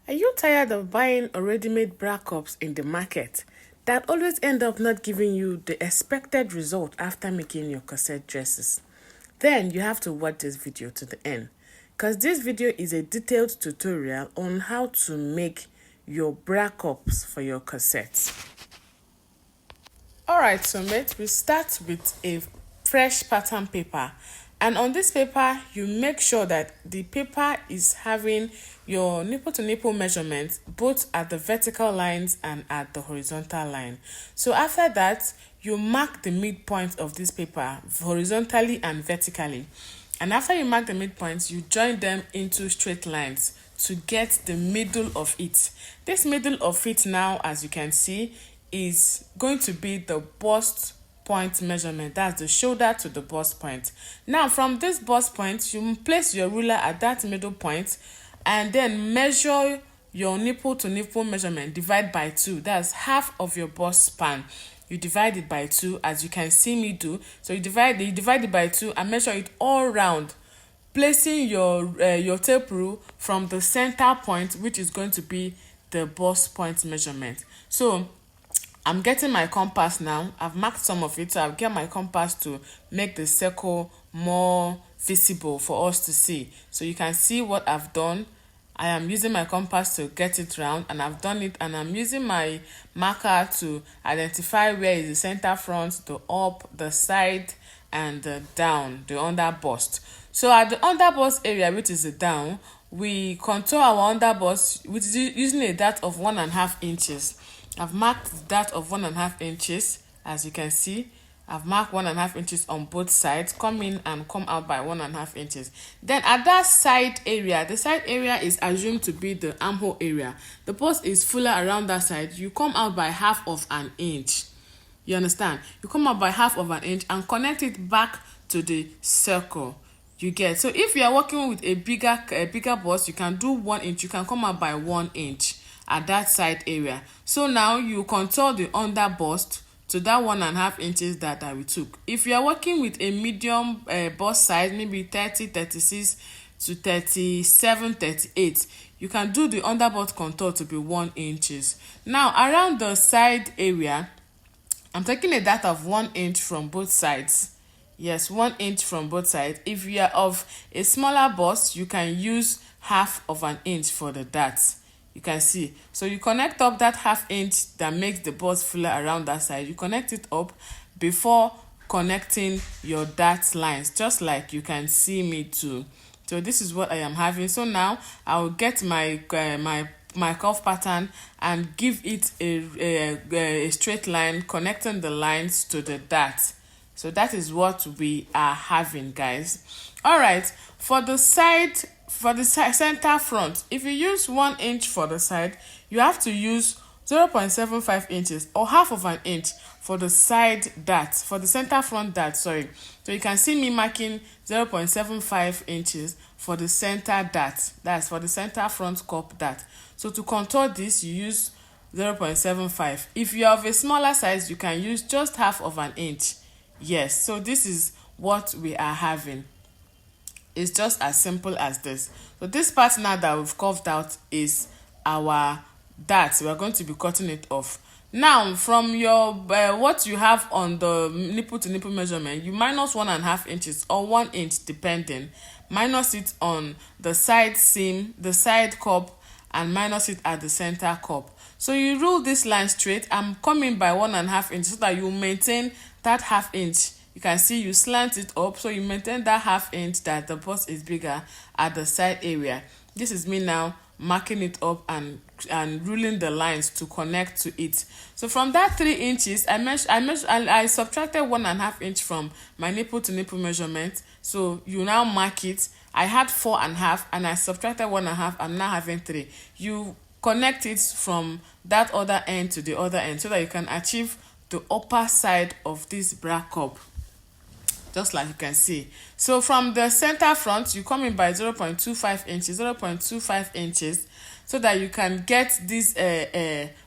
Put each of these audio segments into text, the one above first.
Are you tired of buying ready-made Bracups in the market that always end up not giving you the expected result after making your corset dresses? Then you have to watch this video to the end, because this video is a detailed tutorial on how to make your Bracups for your corsets. Alright, so mates, we start with a fresh pattern paper, and on this paper you make sure that the paper is having your nipple to nipple measurements both at the vertical lines and at the horizontal line. So after that, you mark the midpoint of this paper horizontally and vertically, and after you mark the midpoints, you join them into straight lines to get the middle of it. This middle of it now, as you can see, is going to be the bust point measurement. That's the shoulder to the bust point. Now from this bust point, you place your ruler at that middle point and then measure your nipple to nipple measurement. Divide by 2. That's half of your bust span. You divide it by 2, as you can see me do. So you divide it by 2 and measure it all round, placing your tape rule from the center point, which is going to be the bust point measurement. So I'm getting my compass now. I've marked some of it, so I'll get my compass to make the circle more visible for us to see. So you can see what I've done. I am using my compass to get it round, and I've done it, and I'm using my marker to identify where is the center front, the up, the side, and the down, the under bust. So at the under bust area, which is the down, we contour our under bust which is using a dart of 1.5 inches. I've marked that of 1.5 inches. As you can see, I've marked 1.5 inches on both sides. Come in and come out by 1.5 inches. Then at that side area, the side area is assumed to be the armhole area. The post is fuller around that side. You come out by 1/2 inch. You understand? You come out by 1/2 inch and connect it back to the circle. You get? So if you are working with a bigger bust, you can do 1 inch. You can come out by 1 inch at that side area. So now you contour the under bust to that 1.5 inches that we took. If you are working with a medium bust size, maybe 30, 36 to 37, 38, you can do the under bust contour to be 1 inches. Now around the side area, I'm taking a dart of 1 inch from both sides. Yes, 1 inch from both sides. If you are of a smaller bust, you can use 1/2 inch for the darts. You can see. So you connect up that 1/2 inch that makes the bust fuller around that side. You connect it up before connecting your dart lines, just like you can see me do. So this is what I am having. So now I will get my cuff pattern and give it a straight line, connecting the lines to the dart. So that is what we are having, guys. All right, for the center front, if you use 1 inch for the side, you have to use 0.75 inches or 1/2 inch for the side dart, for the center front dart, sorry. So you can see me marking 0.75 inches for the center dart. That's for the center front cup dart. So to contour this, you use 0.75. If you have a smaller size, you can use just 1/2 inch. Yes, so this is what we are having. It's just as simple as this. So this part now that we've carved out is our dart. We are going to be cutting it off. Now from your what you have on the nipple to nipple measurement, you minus 1.5 inches or 1 inch depending. Minus it on the side seam, the side cup, and minus it at the center cup. So you rule this line straight. I'm coming by 1.5 inches so that you maintain that 1/2 inch. You can see you slant it up, so you maintain that 1/2 inch that the bust is bigger at the side area. This is me now marking it up and ruling the lines to connect to it. So from that 3 inches, I subtracted 1.5 inch from my nipple to nipple measurement. So you now mark it. I had 4.5 and I subtracted 1.5. I'm now having 3. You connect it from that other end to the other end so that you can achieve the upper side of this Bracup, just like you can see. So from the center front, you come in by 0.25 inches, so that you can get this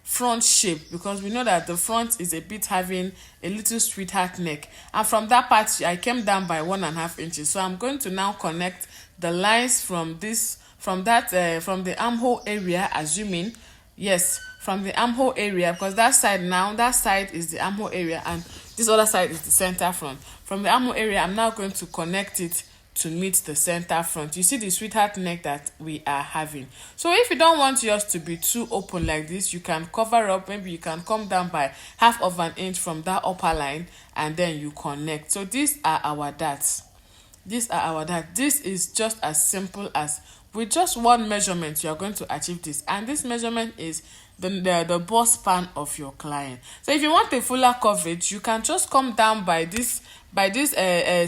front shape, because we know that the front is a bit having a little sweetheart neck. And from that part, I came down by 1.5 inches. So I'm going to now connect the lines from this from that from the armhole area, assuming, yes, from the armhole area, because that side is the armhole area and this other side is the center front. From the armhole area, I'm now going to connect it to meet the center front. You see the sweetheart neck that we are having. So if you don't want yours to be too open like this, you can cover up. Maybe you can come down by 1/2 inch from that upper line and then you connect. So these are our darts. This is just as simple as, with just one measurement you are going to achieve this, and this measurement is the bust span of your client. So if you want a fuller coverage, you can just come down by this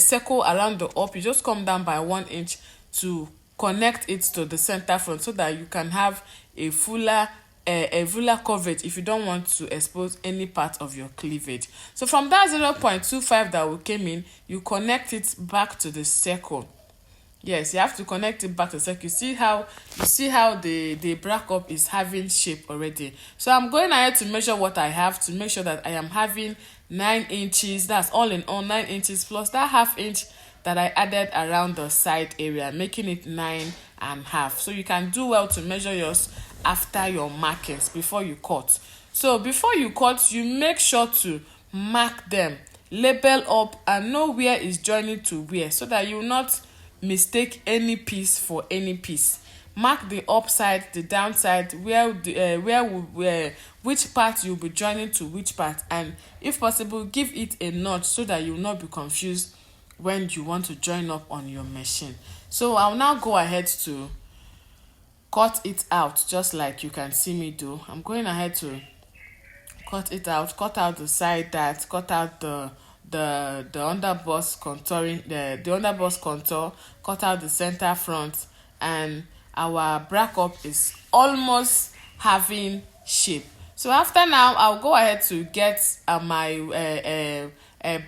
circle around the up. You just come down by 1 inch to connect it to the center front, so that you can have a fuller coverage if you don't want to expose any part of your cleavage. So from that 0.25 that we came in, you connect it back to the circle. Yes, you have to connect it back to the circle. You see how the Bracup is having shape already. So I'm going ahead to measure what I have to make sure that I am having 9 inches. That's all in all 9 inches plus that 1/2 inch that I added around the side area, making it 9.5. So you can do well to measure yours after your markings before you cut. So before you cut, you make sure to mark them, label up, and know where is joining to where, so that you will not mistake any piece for any piece. Mark the upside, the downside, which part you'll be joining to which part, and if possible, give it a notch so that you will not be confused when you want to join up on your machine. So I'll now go ahead to cut it out, just like you can see me do. I'm going ahead to cut it out, cut out the side dart, cut out the underbust contouring, the underbust contour, cut out the center front, and our Bracup is almost having shape. So after now, I'll go ahead to get my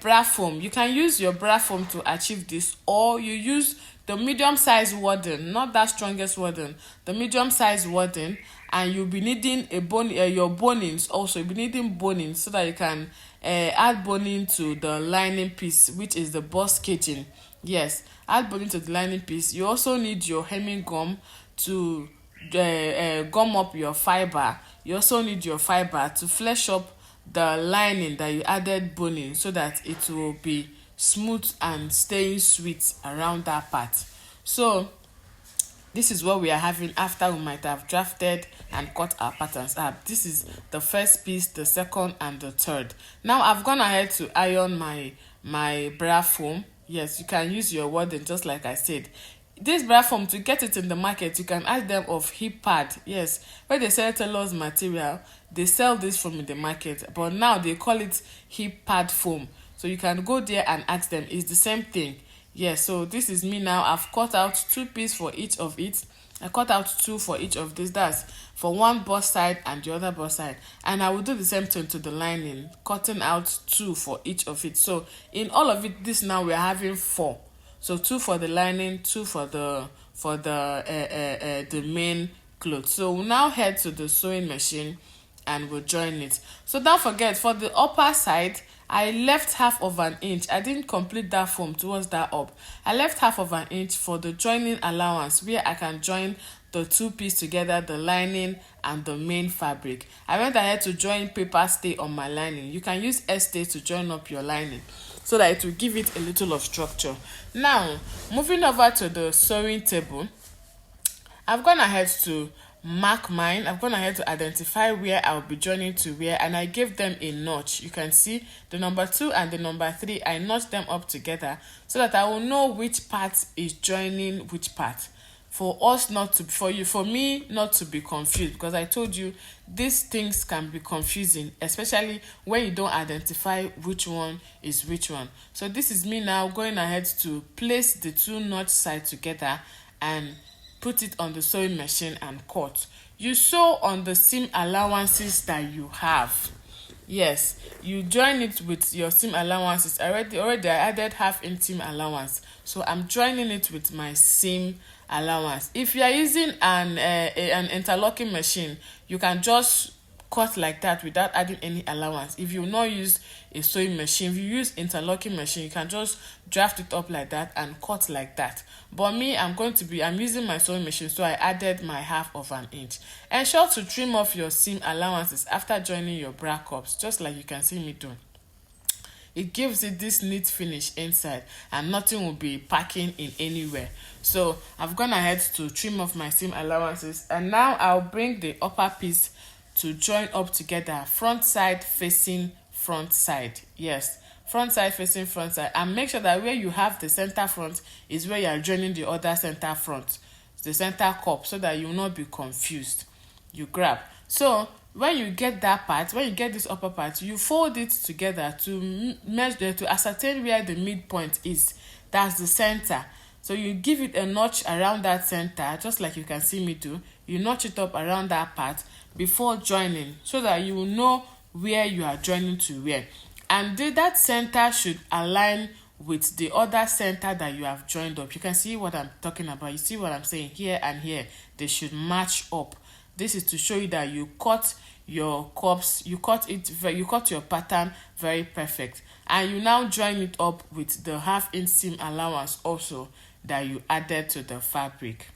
bra foam. You can use your bra foam to achieve this, or you use the medium size wadden, not that strongest wadden, the medium size wadden, and you'll be needing your bonings also. You'll be needing bonings so that you can add boning to the lining piece, which is the bust caging. Yes, add boning to the lining piece. You also need your hemming gum to gum up your fiber. You also need your fiber to flesh up the lining that you added boning, so that it will be smooth and staying sweet around that part. So this is what we are having after we might have drafted and cut our patterns up. This is the first piece, the second, and the third. Now I've gone ahead to iron my bra foam. Yes, you can use your wadden, just like I said. This bra foam, to get it in the market, you can ask them of hip pad. Yes, where they sell tellers material, they sell this foam in the market, but now they call it hip pad foam. So you can go there and ask them. It's the same thing. Yes, so this is me now. I've cut out 2 pieces for each of it. I cut out 2 for each of this. That's for one bust side and the other bust side. And I will do the same thing to the lining, cutting out 2 for each of it. So in all of it, this now we're having 4. So 2 for the lining, 2 for the main cloth. So we'll now head to the sewing machine and we'll join it. So don't forget, for the upper side, I left 1/2 inch. I didn't complete that foam towards that up. I left 1/2 inch for the joining allowance, where I can join the 2 pieces together, the lining and the main fabric. I went ahead to join paper stay on my lining. You can use stay to join up your lining, so that it will give it a little of structure. Now, moving over to the sewing table, I've gone ahead to mark mine. I've gone ahead to identify where I'll be joining to where, and I gave them a notch. You can see the number 2 and the number 3. I notched them up together so that I will know which part is joining which part, for us not to, for me not to be confused, because I told you these things can be confusing, especially when you don't identify which one is which one. So this is me now going ahead to place the 2 notch sides together and put it on the sewing machine and cut. You sew on the seam allowances that you have. Yes, you join it with your seam allowances. Already I added 1/2 inch seam allowance, so I'm joining it with my seam allowance. If you are using an interlocking machine, you can just cut like that without adding any allowance. If you not use a sewing machine, if you use interlocking machine, you can just draft it up like that and cut like that. But me, I'm using my sewing machine, so I added my 1/2 inch. Ensure to trim off your seam allowances after joining your bra cups, just like you can see me do. It gives it this neat finish inside, and nothing will be packing in anywhere. So I've gone ahead to trim off my seam allowances, and now I'll bring the upper piece to join up together, front side facing front side. Yes, front side facing front side, and make sure that where you have the center front is where you are joining the other center front, the center cup, so that you will not be confused. You grab. So when you get that part, when you get this upper part, you fold it together to measure, to ascertain where the midpoint is. That's the center. So you give it a notch around that center, just like you can see me do. You notch it up around that part before joining, so that you will know where you are joining to where. And that center should align with the other center that you have joined up. You can see what I'm talking about. You see what I'm saying here and here. They should match up. This is to show you that you cut your cups, you cut your pattern very perfect, and you now join it up with the 1/2 inch seam allowance also that you added to the fabric.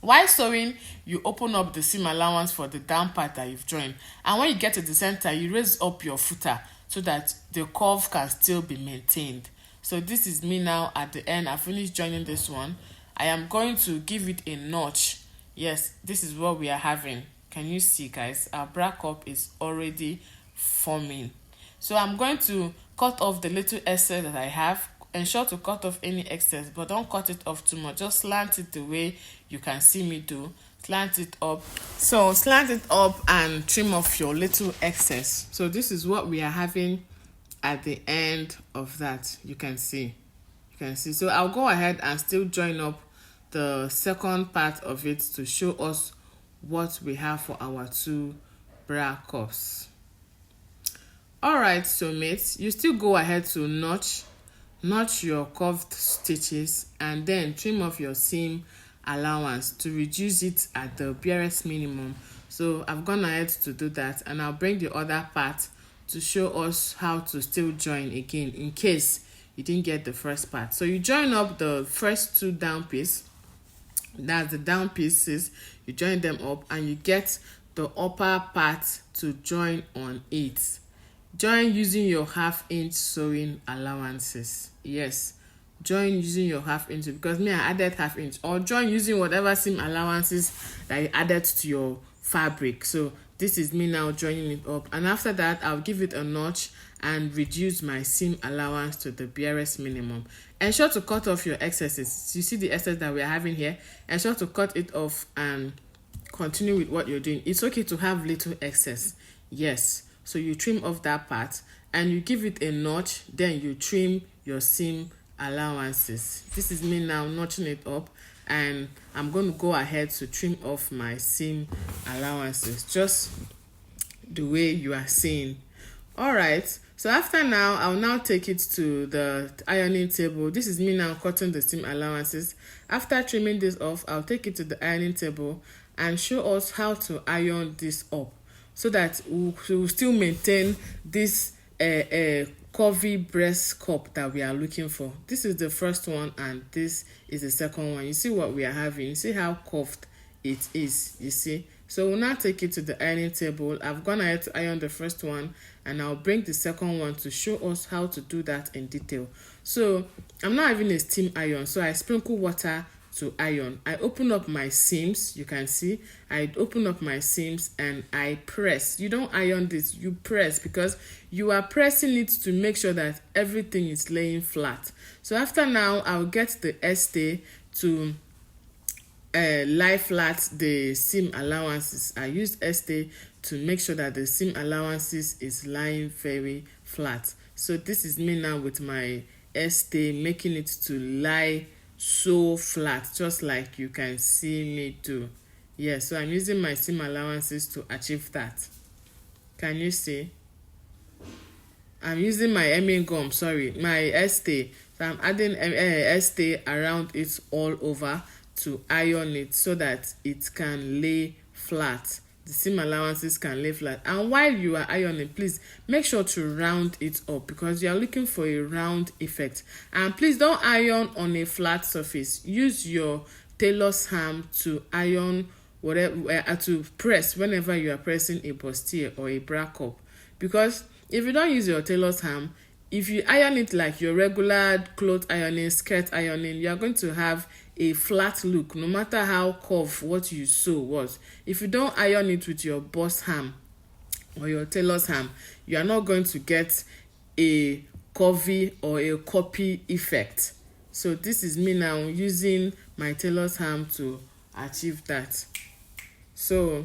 While sewing, you open up the seam allowance for the down part that you've joined, and when you get to the center, you raise up your footer so that the curve can still be maintained. So this is me now at the end. I finished joining this one. I am going to give it a notch. Yes, this is what we are having. Can you see, guys? Our Bracup is already forming. So I'm going to cut off the little excess that I have. Ensure to cut off any excess, but don't cut it off too much. Just slant it the way you can see me do. Slant it up. So slant it up and trim off your little excess. So this is what we are having at the end of that. You can see. So I'll go ahead and still join up the second part of it to show us what we have for our 2 bra cups. Alright, so mates, you still go ahead to notch your curved stitches and then trim off your seam allowance to reduce it at the barest minimum. So I've gone ahead to do that, and I'll bring the other part to show us how to still join again in case you didn't get the first part. So you join up the first 2 down pieces. That's the down pieces. You join them up and you get the upper part to join on it. Join using your 1/2 inch sewing allowances. Yes, join using your 1/2 inch, because me, I added 1/2 inch, or join using whatever seam allowances that you added to your fabric. So this is me now joining it up, and after that I'll give it a notch and reduce my seam allowance to the barest minimum. Ensure to cut off your excesses. You see the excess that we're having here? Ensure to cut it off and continue with what you're doing. It's okay to have little excess. Yes. So you trim off that part and you give it a notch, then you trim your seam allowances. This is me now notching it up, and I'm going to go ahead to trim off my seam allowances just the way you are seeing. Alright, so after now, I'll now take it to the ironing table. This is me now cutting the seam allowances. After trimming this off, I'll take it to the ironing table and show us how to iron this up, so that we'll still maintain this curvy breast cup that we are looking for. This is the first one and this is the second one. You see what we are having? You see how curved it is? You see? So we'll now take it to the ironing table. I've gone ahead to iron the first one, and I'll bring the second one to show us how to do that in detail. So I'm not having a steam iron, so I sprinkle water to iron. I open up my seams. You can see I open up my seams and I press. You don't iron this, you press, because you are pressing it to make sure that everything is laying flat. So after now, I'll get the stay to lie flat the seam allowances. I used stay to make sure that the seam allowances is lying very flat. So this is me now with my stay, making it to lie so flat, just like you can see me do. Yes, so I'm using my seam allowances to achieve that. Can you see? I'm using my emming gum, my stay. So I'm adding stay around it all over to iron it so that it can lay flat. the seam allowances can lay flat. And while you are ironing, please make sure to round it up because you are looking for a round effect. And please don't iron on a flat surface. Use your tailor's hammer to iron whatever to press whenever you are pressing a bustier or a Bracup. Because if you don't use your tailor's hammer, if you iron it like your regular cloth ironing, skirt ironing, you are going to have a flat look no matter how curved what you sew was. If you don't iron it with your boss ham or your tailor's ham, you are not going to get a curvy or a copy effect. So this is me now using my tailor's ham to achieve that. So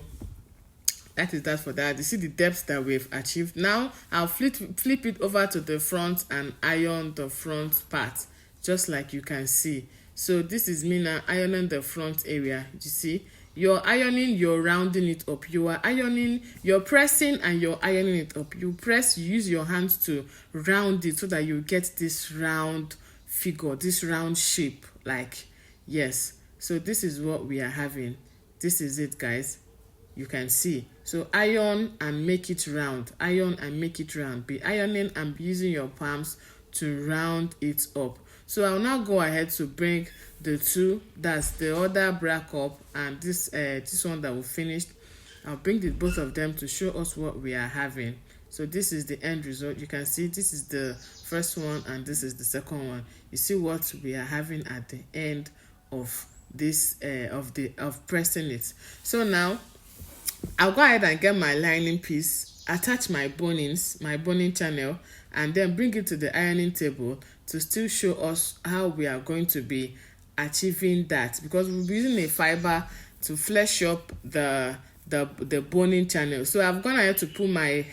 that is that for that. You see the depth that we've achieved. Now I'll flip it over to the front and iron the front part, just like you can see. So this is me now ironing the front area. You see, you're ironing, you're rounding it up. You are ironing, you're pressing and you're ironing it up. You press, you use your hands to round it so that you get this round figure, this round shape. Like, yes. So this is what we are having. This is it, guys. You can see. So iron and make it round. Iron and make it round. Be ironing and be using your palms to round it up. So I'll now go ahead to bring the two, that's the other Bracup and this one that we finished. I'll bring the both of them to show us what we are having. So this is the end result. You can see this is the first one and this is the second one. You see what we are having at the end of this of pressing it. So now I'll go ahead and get my lining piece, attach my boning channel, and then bring it to the ironing table to still show us how we are going to be achieving that, because we'll be using a fiber to flesh up the boning channel. So I've gone ahead to put my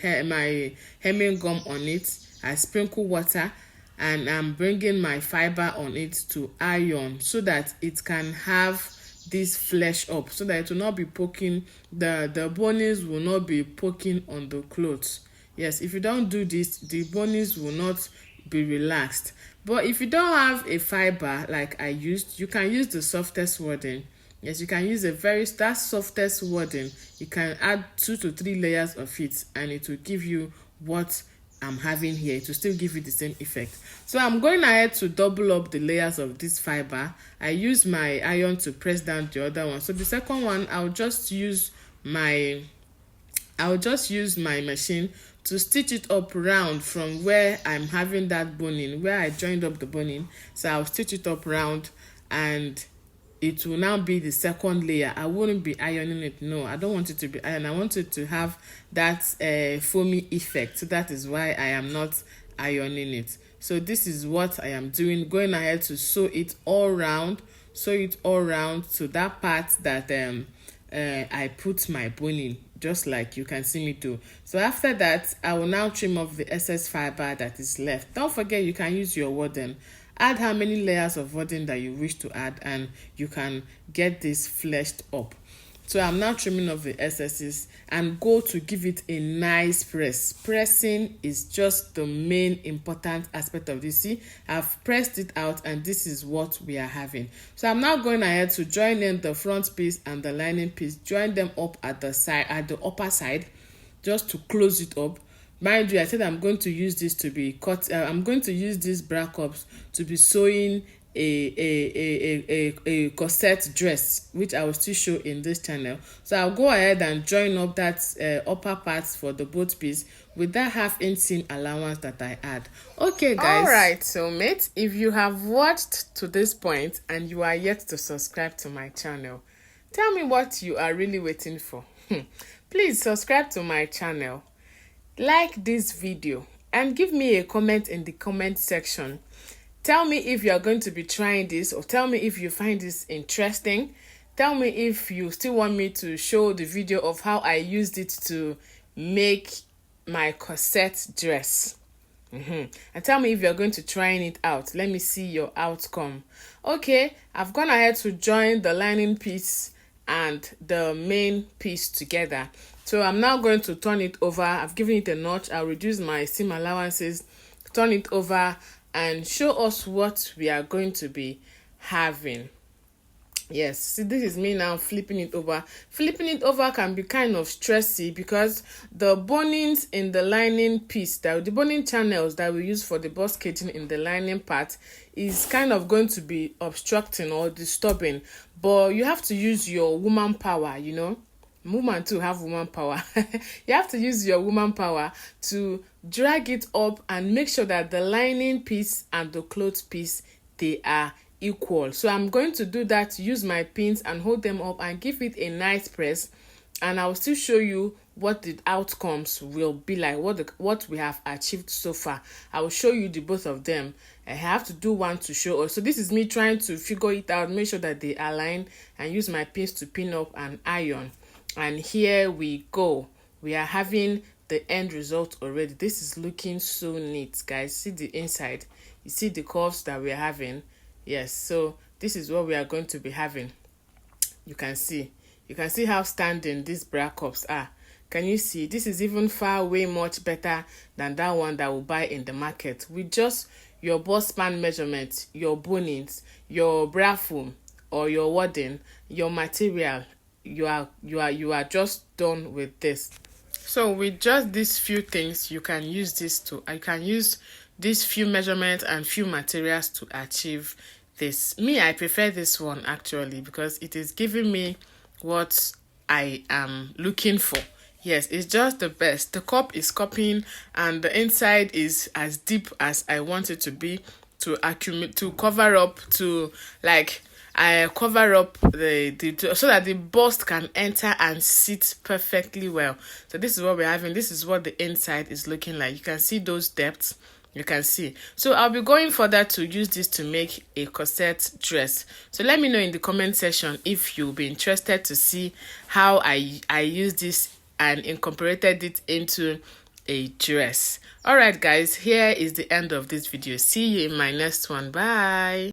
hemming gum on it. I sprinkle water and I'm bringing my fiber on it to iron so that it can have this flesh up, so that it will not be poking, the bonings will not be poking on the clothes. Yes, if you don't do this, the bonings will not be relaxed. But if you don't have a fiber like I used, you can use the softest wadding. Yes, you can use that softest wadding. You can add 2 to 3 layers of it and it will give you what I'm having here. It will still give you the same effect. So I'm going ahead to double up the layers of this fiber. I use my iron to press down the other one. So the second one, I'll just use my machine to stitch it up round from where I'm having that boning, where I joined up the boning. So I'll stitch it up round and it will now be the second layer. I wouldn't be ironing it. No, I don't want it to be ironed. I want it to have that foamy effect. So that is why I am not ironing it. So this is what I am doing, going ahead to sew it all round to that part that I put my boning, just like you can see me do. So after that, I will now trim off the excess fiber that is left. Don't forget, you can use your wadden. Add how many layers of wadding that you wish to add and you can get this fleshed up. So I'm now trimming off the excesses and go to give it a nice press. Pressing is just the main important aspect of this. See, I've pressed it out and this is what we are having. So I'm now going ahead to join in the front piece and the lining piece, join them up at the side, at the upper side, just to close it up. Mind you, I said I'm going to use this to be cut. I'm going to use these Bracups to be sewing a corset dress, which I will still show in this channel. So I'll go ahead and join up that upper parts for the both piece with that 1/2 inch seam allowance that I add. Okay, guys. All right, so mates, if you have watched to this point and you are yet to subscribe to my channel, tell me what you are really waiting for. Please subscribe to my channel, like this video, and give me a comment in the comment section. Tell me if you are going to be trying this, or tell me if you find this interesting. Tell me if you still want me to show the video of how I used it to make my corset dress. And tell me if you're going to trying it out. Let me see your outcome. Okay, I've gone ahead to join the lining piece and the main piece together. So I'm now going to turn it over. I've given it a notch. I'll reduce my seam allowances, turn it over, and show us what we are going to be having. Yes, see, this is me now flipping it over. Flipping it over can be kind of stressy because the bonings in the lining piece, that the boning channels that we use for the bust caging in the lining part is kind of going to be obstructing or disturbing. But you have to use your woman power, you know. Woman too have woman power. You have to use your woman power to drag it up and make sure that the lining piece and the clothes piece, they are equal. So I'm going to do that, use my pins and hold them up and give it a nice press, and I'll still show you what the outcomes will be like, what we have achieved so far. I will show you the both of them. I have to do one to show us. So this is me trying to figure it out, make sure that they align, and use my pins to pin up and iron. And here we go. We are having the end result already. This is looking so neat, guys. See the inside, you see the curves that we are having. Yes, so this is what we are going to be having. You can see how standing these Bracups are. Can you see? This is even far way much better than that one that we'll buy in the market. With just your bust span measurement, your bonings, your bra foam or your wadding, your material, you are just done with this. So with just these few things, you can use these few measurements and few materials to achieve this. Me, I prefer this one actually because it is giving me what I am looking for. Yes, it's just the best. The cup is cupping and the inside is as deep as I want it to be, to accumulate, to cover up, to like I cover up the so that the bust can enter and sit perfectly well. So this is what we're having. This is what the inside is looking like. You can see those depths. You can see. So I'll be going further to use this to make a corset dress. So let me know in the comment section if you'll be interested to see how I use this and incorporated it into a dress. All right, guys, here is the end of this video. See you in my next one. Bye.